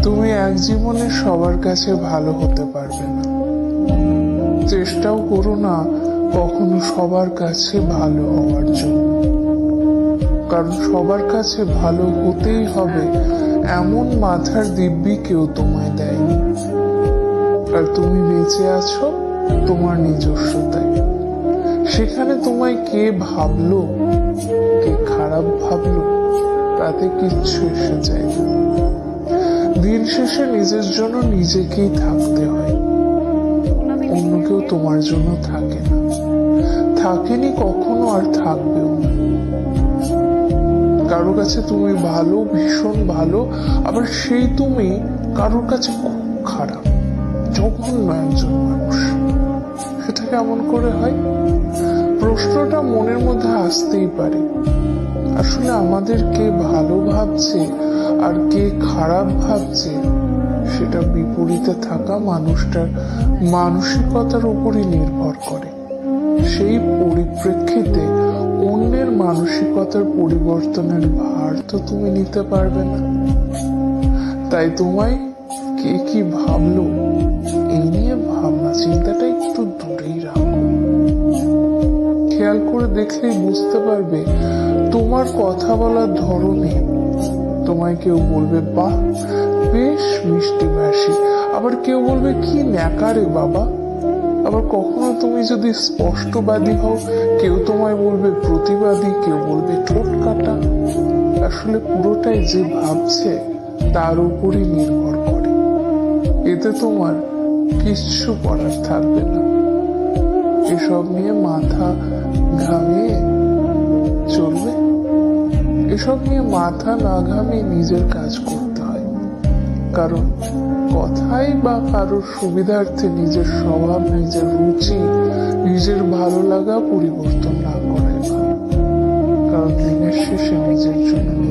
তুমি এক জীবনে সবার কাছে ভালো হতে পারবে না, চেষ্টাও করো না কখনো সবার কাছে ভালো হওয়ার জন্য, কারণ সবার কাছে ভালো হতেই হবে এমন মাথার দিব্যি কেউ তোমায় দেয়নি। আর তুমি বেঁচে আছো তোমার নিজস্বতায়। সেখানে তোমায় কে ভাবলো, কে খারাপ ভাবলো, তাতে কিচ্ছু এসে যায় না। দিন শেষে নিজের জন্য নিজেকেই থাকতে হয়, অন্য কেউ তোমার জন্য থাকে না, থাকেনি কখনো আর থাকবেও না। কারোর কাছে তুমি ভালো, ভীষণ ভালো, আবার সেই তুমি কারোর কাছে খুব খারাপ, জঘন্য একজন মানুষ। সেটা কেমন করে হয়? প্রশ্নটা মনের মধ্যে আসতেই পারে। আসলে আমাদের কে ভালো ভাবছে আর কে খারাপ ভাবছে সেটা বিপরীতে থাকা মানুষটার মানসিকতার উপরই নির্ভর করে। সেই পরিপ্রেক্ষিতে অন্যের মানসিকতার পরিবর্তনের ভার তো তুমি নিতে পারবে না। তাই তোমায় কে কি ভাবলো এই নিয়ে ভাবনা চিন্তাটা একটু দূরেই রাখো। খেয়াল করে দেখলেই বুঝতে পারবে তোমার কথা বলার ধরনে তোমায় কেউ বলবে বাহ বেশ মিষ্টি ভাষী, আবার কেউ বলবে কি ন্যাকারে বাবা। আবার কখনো তুমি যদি স্পষ্টবাদী হও কেউ তোমায় বলবে প্রতিবাদী, কেউ বলবে ঠোঁট কাটা। আসলে পুরোটাই যে ভাবছে তার উপরই নির্ভর করে। এতে তোমার কিচ্ছু করার থাকবে না। এসব নিয়ে মাথা ঘামিয়ে চলবে? এসব নিয়ে মাথা না ঘামিয়ে নিজের কাজ করতে হয়। কারণ কথাই বা কারোর সুবিধার্থে নিজের স্বভাব, নিজের রুচি, নিজের ভালো লাগা পরিবর্তন না করাই ভালো। কারণ দিনের শেষে নিজের জন্য